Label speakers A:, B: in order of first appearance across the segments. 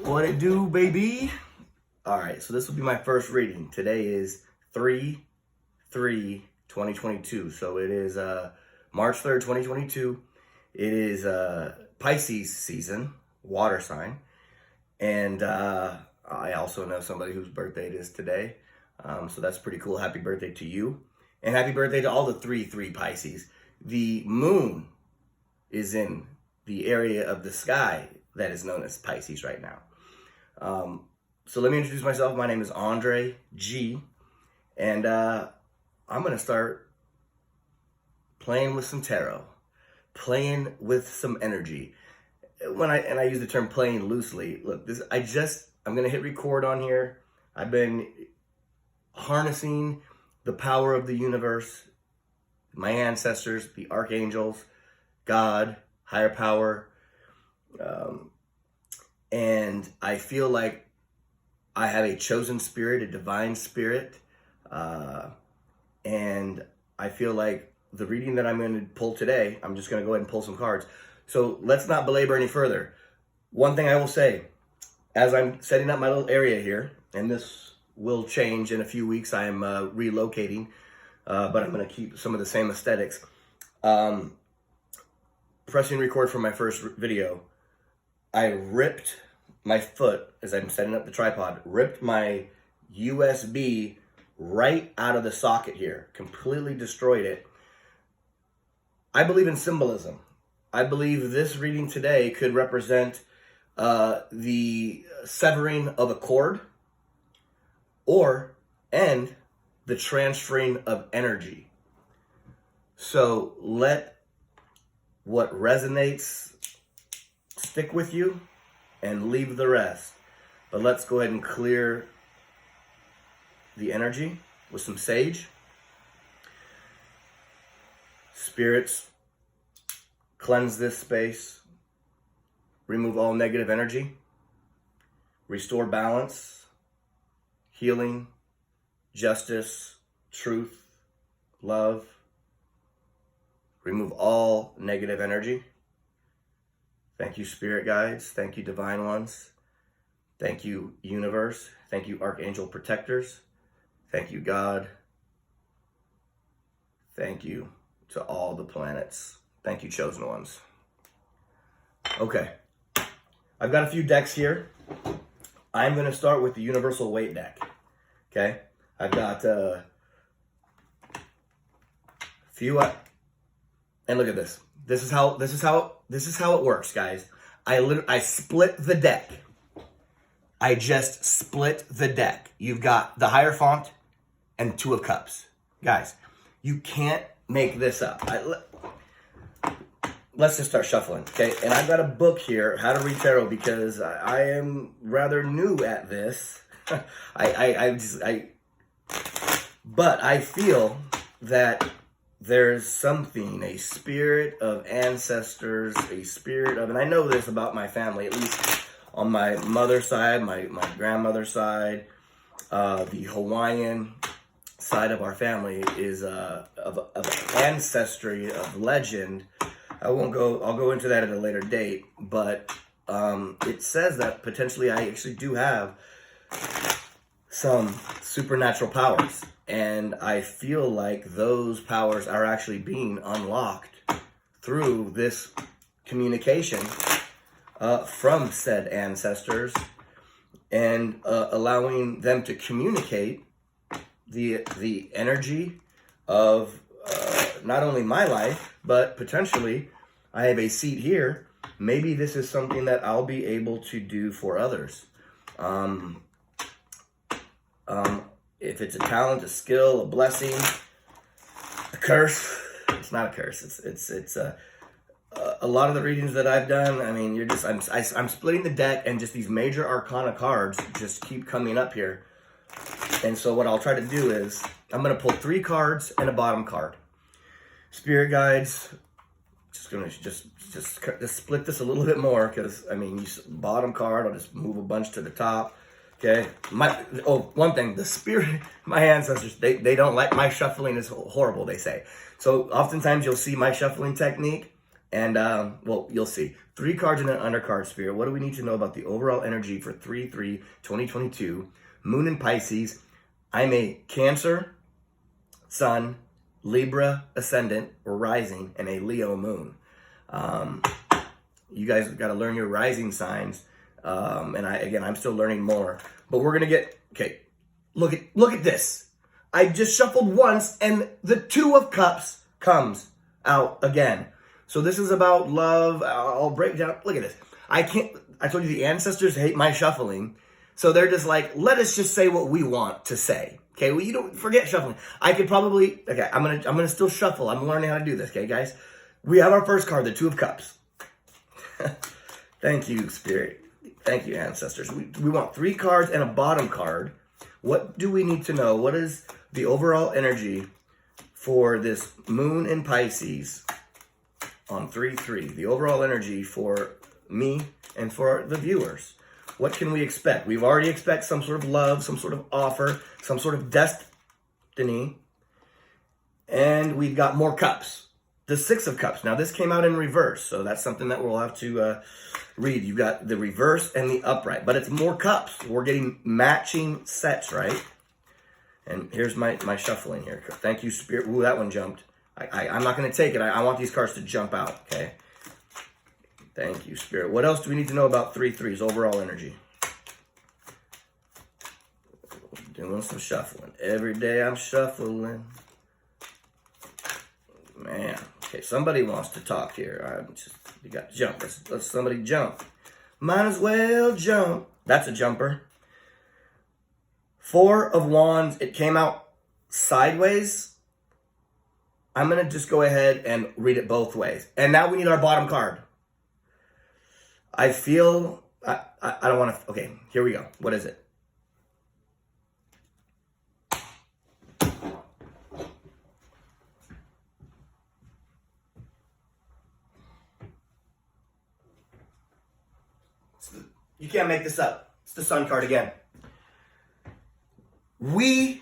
A: What it do, baby? All right, so this will be my first reading. Today is 3/3/2022. So it is March 3rd, 2022. It is Pisces season, water sign. And I also know somebody whose birthday it is today. So that's pretty cool. Happy birthday to you. And happy birthday to all the 3/3 Pisces. The moon is in the area of the sky that is known as Pisces right now. So let me introduce myself. My name is Andre G. And I'm going to start playing with some tarot, playing with some energy. I use the term playing loosely. Look, I'm going to hit record on here. I've been harnessing the power of the universe, my ancestors, the archangels, God, higher power. And I feel like I have a chosen spirit, a divine spirit. And I feel like the reading that I'm going to pull today, I'm just going to go ahead and pull some cards. So let's not belabor any further. One thing I will say, as I'm setting up my little area here, and this will change in a few weeks, I am relocating, but I'm going to keep some of the same aesthetics. Pressing record for my first video, I ripped my foot, as I'm setting up the tripod, ripped my USB right out of the socket here, completely destroyed it. I believe in symbolism. I believe this reading today could represent the severing of a cord and the transferring of energy. So let what resonates stick with you and leave the rest. But let's go ahead and clear the energy with some sage. Spirits, cleanse this space, remove all negative energy, restore balance, healing, justice, truth, love. Remove all negative energy. Thank you, spirit guides. Thank you, divine ones. Thank you, universe. Thank you, archangel protectors. Thank you, God. Thank you to all the planets. Thank you, chosen ones. Okay, I've got a few decks here. I'm going to start with the universal weight deck. Okay, I've got a few. And look at this. This is how it works, guys. I split the deck. I just split the deck. You've got the Hierophant and Two of Cups. Guys, you can't make this up. Let's just start shuffling, okay? And I've got a book here, How to Read Tarot, because I am rather new at this. But I feel that there's something, a spirit of ancestors, a spirit of, and I know this about my family, at least on my mother's side, my grandmother's side, the Hawaiian side of our family is of ancestry, of legend. I'll go into that at a later date, but it says that potentially I actually do have some supernatural powers. And I feel like those powers are actually being unlocked through this communication from said ancestors, and allowing them to communicate the energy of not only my life, but potentially I have a seat here. Maybe this is something that I'll be able to do for others. If it's a talent, a skill, a blessing, a curse, it's not a curse. It's a lot of the readings that I've done. I mean, I'm splitting the deck, and just these major arcana cards just keep coming up here. And so what I'll try to do is I'm going to pull 3 cards and a bottom card. Spirit guides, just gonna just split this a little bit more, because I mean, bottom card, I'll just move a bunch to the top. Okay, one thing, the spirit, my ancestors, they don't like my shuffling is horrible, they say. So oftentimes you'll see my shuffling technique And, well, you'll see. 3 cards in an undercard sphere. What do we need to know about the overall energy for 3/3/2022? Moon in Pisces. I'm a Cancer, Sun, Libra, Ascendant, or Rising, and a Leo Moon. You guys got to learn your rising signs. And I'm still learning more. But we're going to get, okay, look at this. I just shuffled once, and the 2 of Cups comes out again. So this is about love. I'll break down. Look at this. I told you the ancestors hate my shuffling. So they're just like, let us just say what we want to say. Okay, well, you don't forget shuffling. I could probably, okay, I'm gonna still shuffle. I'm learning how to do this, okay, guys? We have our first card, the 2 of Cups. Thank you, Spirit. Thank you, ancestors. We want 3 cards and a bottom card. What do we need to know? What is the overall energy for this moon in Pisces on 3/3? The overall energy for me and for the viewers. What can we expect? We've already expect some sort of love, some sort of offer, some sort of destiny. And we've got more cups. The 6 of Cups. Now, this came out in reverse, so that's something that we'll have to read. You've got the reverse and the upright, but it's more cups. We're getting matching sets, right? And here's my shuffling here. Thank you, Spirit. Ooh, that one jumped. I'm not going to take it. I want these cards to jump out, okay? Thank you, Spirit. What else do we need to know about 3/3's overall energy? Doing some shuffling. Every day I'm shuffling. Man. Okay, somebody wants to talk here. You got to jump. Let's somebody jump. Might as well jump. That's a jumper. 4 of Wands. It came out sideways. I'm going to just go ahead and read it both ways. And now we need our bottom card. I feel, I don't want to, okay, here we go. What is it? You can't make this up. It's the Sun card again. You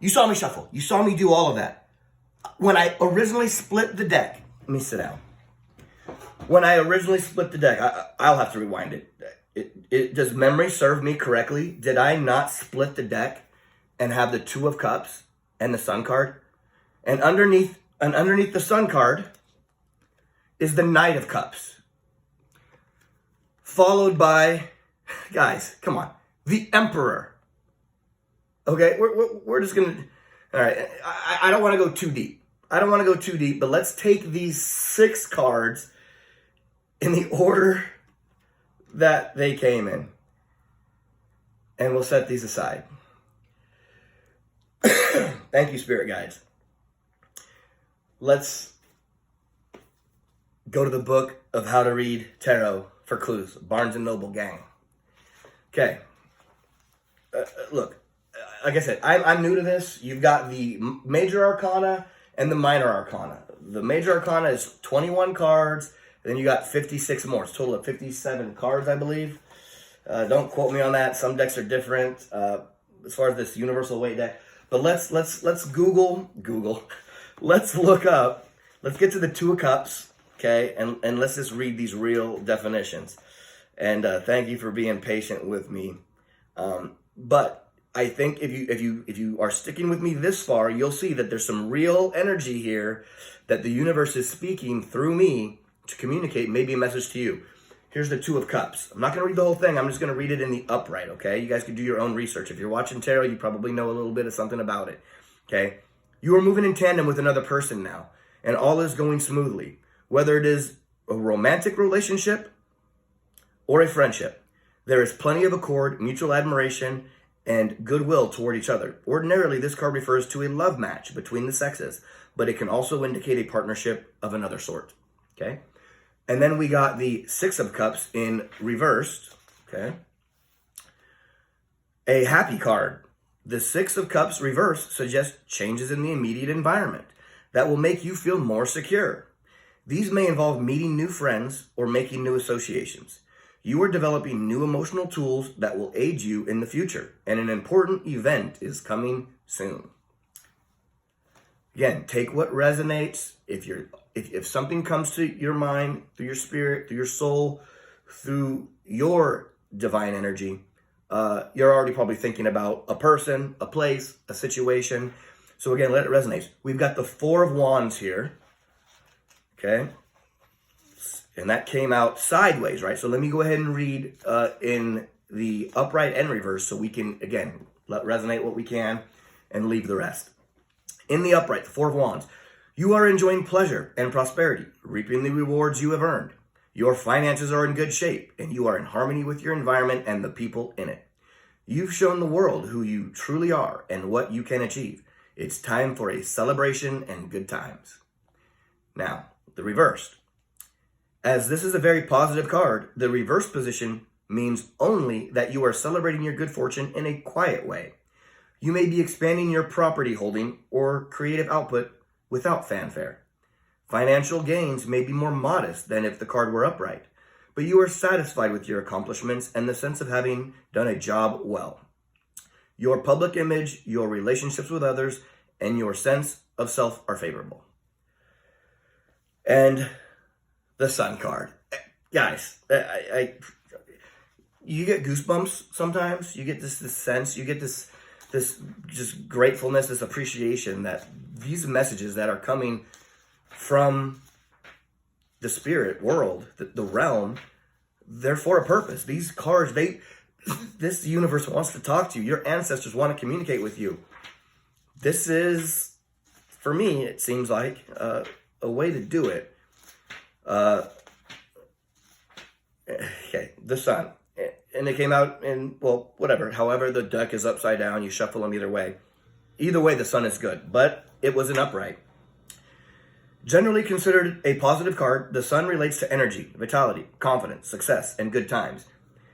A: saw me shuffle. You saw me do all of that. When I originally split the deck, let me sit down. When I originally split the deck, I'll have to rewind it. Does memory serve me correctly? Did I not split the deck and have the 2 of Cups and the Sun card? And underneath the Sun card is the Knight of Cups. Followed by, guys, come on, the Emperor. Okay, we're just gonna, all right, I don't want to go too deep. But let's take these 6 cards in the order that they came in. And we'll set these aside. Thank you, Spirit Guides. Let's go to the book of how to read tarot for clues. Barnes & Noble gang. Okay. Look, like I said, I'm new to this. You've got the major arcana and the minor arcana. The major arcana is 21 cards. Then you got 56 more. It's a total of 57 cards, I believe. Don't quote me on that. Some decks are different as far as this universal weight deck. But let's Google. Let's look up. Let's get to the 2 of Cups, okay? And let's just read these real definitions. And thank you for being patient with me. But I think if you are sticking with me this far, you'll see that there's some real energy here that the universe is speaking through me to communicate maybe a message to you. Here's the 2 of Cups. I'm not going to read the whole thing. I'm just going to read it in the upright, okay? You guys can do your own research. If you're watching tarot, you probably know a little bit of something about it, okay? You are moving in tandem with another person now, and all is going smoothly. Whether it is a romantic relationship or a friendship, there is plenty of accord, mutual admiration, and goodwill toward each other. Ordinarily, this card refers to a love match between the sexes, but it can also indicate a partnership of another sort, okay? And then we got the 6 of Cups in reversed, okay? A happy card. The 6 of Cups reversed suggests changes in the immediate environment that will make you feel more secure. These may involve meeting new friends or making new associations. You are developing new emotional tools that will aid you in the future, and an important event is coming soon. Again, take what resonates. If if something comes to your mind, through your spirit, through your soul, through your divine energy, you're already probably thinking about a person, a place, a situation. So again, let it resonate. We've got the Four of Wands here, okay? And that came out sideways, right? So let me go ahead and read in the upright and reverse so we can, again, let resonate what we can and leave the rest. In the upright, the Four of Wands, you are enjoying pleasure and prosperity, reaping the rewards you have earned. Your finances are in good shape, and you are in harmony with your environment and the people in it. You've shown the world who you truly are and what you can achieve. It's time for a celebration and good times. Now, the reversed. As this is a very positive card, the reverse position means only that you are celebrating your good fortune in a quiet way. You may be expanding your property holding or creative output without fanfare. Financial gains may be more modest than if the card were upright, but you are satisfied with your accomplishments and the sense of having done a job well. Your public image, your relationships with others, and your sense of self are favorable. And the Sun card. Guys, you get goosebumps sometimes. You get this sense, you get this just gratefulness, this appreciation that these messages that are coming from the spirit world, the realm, they're for a purpose. These cards, this universe wants to talk to you. Your ancestors want to communicate with you. This is, for me, it seems like a way to do it. Okay, the Sun. And it came out in, well, whatever. However, the deck is upside down. You shuffle them either way. Either way, the Sun is good. But it was an upright. Generally considered a positive card, the Sun relates to energy, vitality, confidence, success, and good times.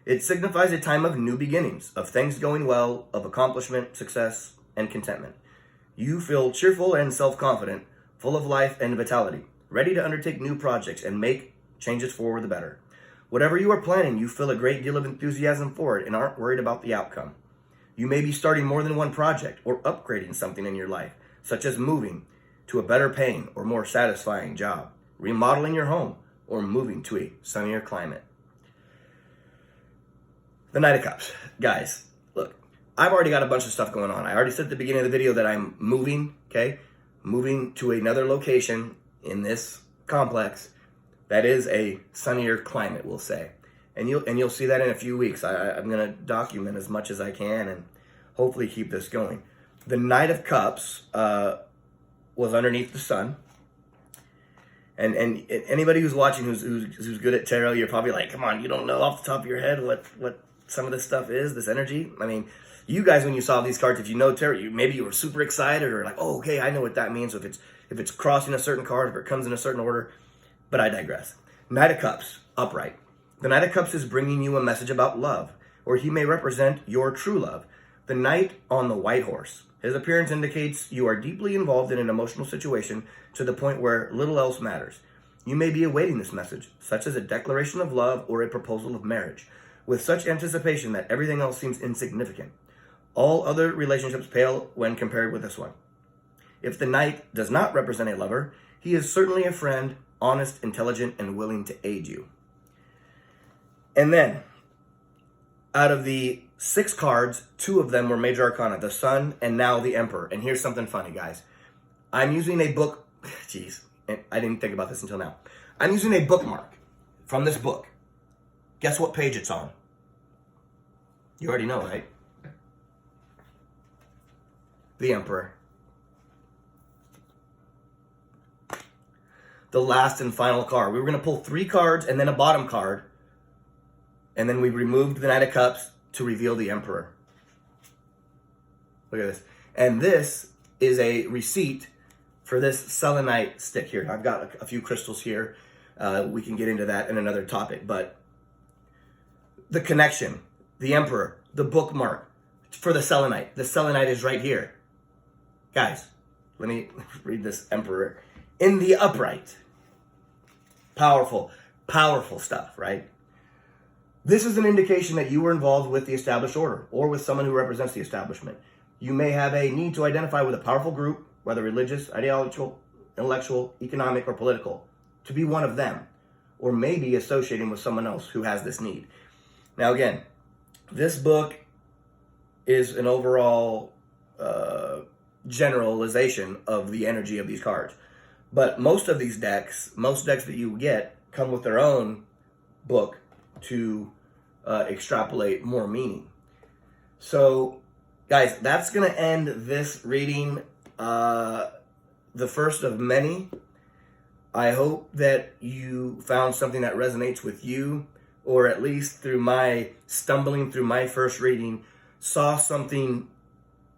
A: It signifies a time of new beginnings, of things going well, of accomplishment, success, and contentment. You feel cheerful and self-confident, full of life and vitality, ready to undertake new projects and make changes for the better. Whatever you are planning, you feel a great deal of enthusiasm for it and aren't worried about the outcome. You may be starting more than one project or upgrading something in your life, such as moving to a better paying or more satisfying job, remodeling your home, or moving to a sunnier climate. The Knight of Cups. Guys, look, I've already got a bunch of stuff going on. I already said at the beginning of the video that I'm moving, okay? Moving to another location in this complex that is a sunnier climate, we'll say. And you'll see that in a few weeks. I'm going to document as much as I can and hopefully keep this going. The Knight of Cups was underneath the Sun. And anybody who's watching who's good at tarot, you're probably like, come on, you don't know off the top of your head what some of this stuff is, this energy. I mean, you guys, when you saw these cards, if you know tarot, maybe you were super excited or like, oh, okay, I know what that means. So if it's crossing a certain card, if it comes in a certain order. But I digress. Knight of Cups, upright. The Knight of Cups is bringing you a message about love, or he may represent your true love. The Knight on the white horse. His appearance indicates you are deeply involved in an emotional situation to the point where little else matters. You may be awaiting this message, such as a declaration of love or a proposal of marriage, with such anticipation that everything else seems insignificant. All other relationships pale when compared with this one. If the Knight does not represent a lover, he is certainly a friend, honest, intelligent, and willing to aid you. And then, out of the 6 cards, 2 of them were Major Arcana, the Sun and now the Emperor. And here's something funny, guys. I'm using a book, and I didn't think about this until now. I'm using a bookmark from this book. Guess what page it's on? You already know, right? The Emperor. The last and final card. We were going to pull 3 cards and then a bottom card. And then we removed the Knight of Cups to reveal the Emperor. Look at this. And this is a receipt for this selenite stick here. I've got a few crystals here. We can get into that in another topic. But the connection, the Emperor, the bookmark for the selenite. The selenite is right here. Guys, let me read this Emperor. In the upright. Powerful, powerful stuff, right? This is an indication that you were involved with the established order or with someone who represents the establishment. You may have a need to identify with a powerful group, whether religious, ideological, intellectual, economic, or political, to be one of them, or maybe associating with someone else who has this need. Now, again, this book is an overall generalization of the energy of these cards. But most of these decks, most decks that you get, come with their own book to extrapolate more meaning. So, guys, that's going to end this reading, the first of many. I hope that you found something that resonates with you, or at least through my stumbling through my first reading, saw something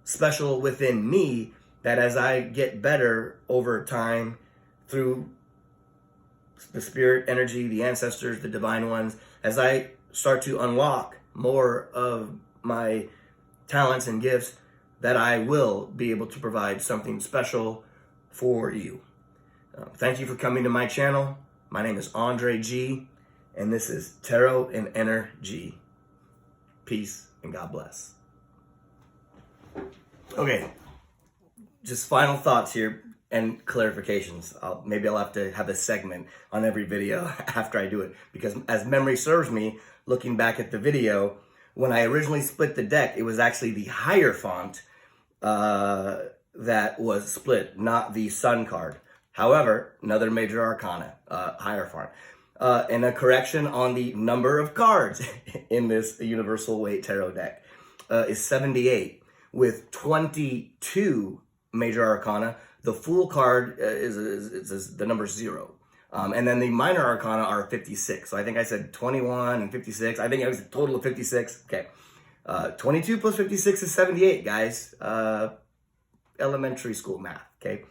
A: special within me that as I get better over time through the spirit energy, the ancestors, the divine ones, as I start to unlock more of my talents and gifts, that I will be able to provide something special for you. Thank you for coming to my channel. My name is Andre G, and this is Tarot and Energy. Peace and God bless. Okay, just final thoughts here and clarifications. Maybe I'll have to have a segment on every video after I do it, because as memory serves me, looking back at the video, when I originally split the deck, it was actually the Hierophant that was split, not the Sun card. However, another major arcana, Hierophant. And a correction on the number of cards in this Universal Weight Tarot deck is 78, with 22 major arcana. The Fool card is the number 0. And then the minor arcana are 56. So I think I said 21 and 56. I think it was a total of 56. Okay. 22 plus 56 is 78, guys. Elementary school math, okay?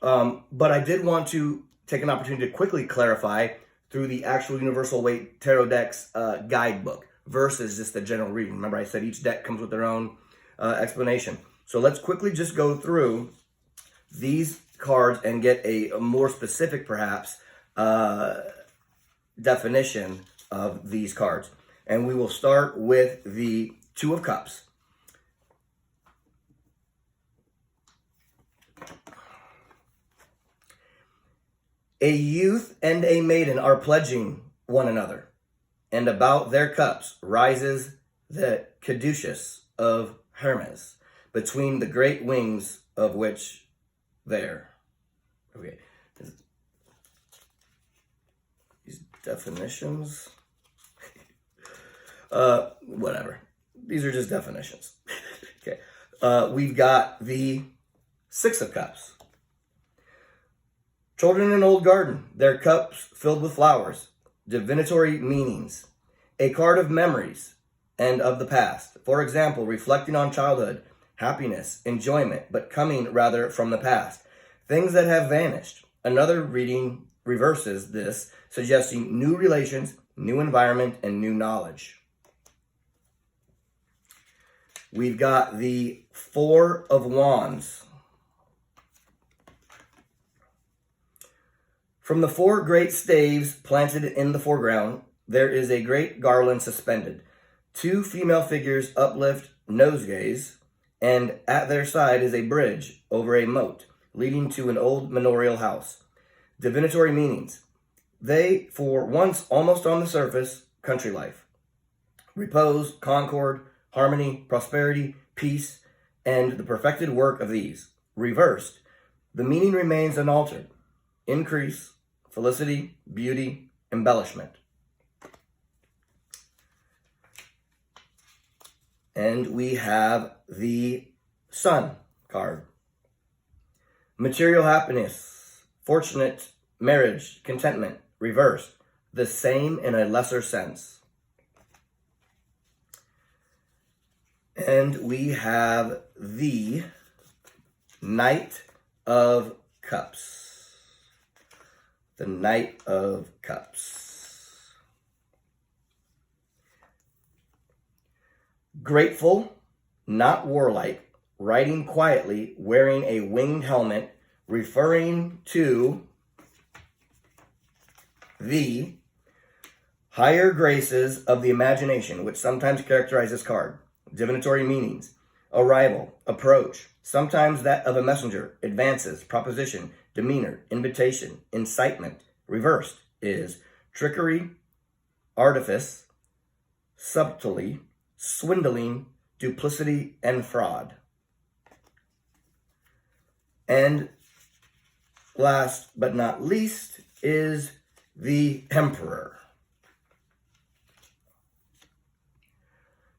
A: But I did want to take an opportunity to quickly clarify through the actual Universal Weight Tarot Deck's guidebook versus just the general reading. Remember, I said each deck comes with their own explanation. So let's quickly just go through these cards and get a more specific, perhaps, definition of these cards. And we will start with the Two of Cups. A youth and a maiden are pledging one another, and about their cups rises the caduceus of Hermes, between the great wings of which there. Okay. These definitions. Whatever. These are just definitions. Okay. We've got the Six of Cups. Children in an old garden, their cups filled with flowers, divinatory meanings, a card of memories and of the past. For example, reflecting on childhood, happiness, enjoyment, but coming rather from the past, things that have vanished. Another reading reverses this, suggesting new relations, new environment, and new knowledge. We've got the Four of Wands. From the four great staves planted in the foreground, there is a great garland suspended. Two female figures uplift nosegays, and at their side is a bridge over a moat leading to an old manorial house. Divinatory meanings. They, for once almost on the surface, country life. Repose, concord, harmony, prosperity, peace, and the perfected work of these. Reversed, the meaning remains unaltered. Increase, felicity, beauty, embellishment. And we have the Sun card. Material happiness, fortunate marriage, contentment, reversed. The same in a lesser sense. And we have the Knight of Cups. The Knight of Cups. Grateful, not warlike, riding quietly, wearing a winged helmet, referring to the higher graces of the imagination, which sometimes characterize this card. Divinatory meanings. Arrival, approach, sometimes that of a messenger, advances, proposition, demeanor, invitation, incitement. Reversed is trickery, artifice, subtlety, swindling, duplicity, and fraud. And last but not least is the Emperor.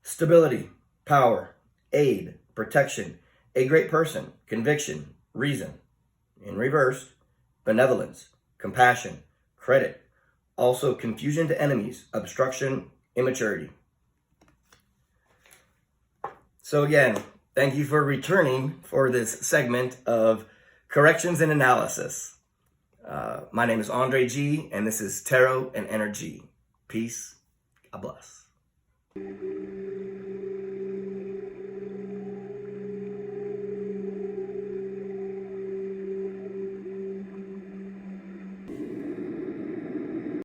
A: Stability, power, aid, protection, a great person, conviction, reason. In reverse, benevolence, compassion, credit, also confusion to enemies, obstruction, immaturity. So again, thank you for returning for this segment of corrections and analysis. My name is Andre G, and this is Tarot and Energy. Peace. God bless.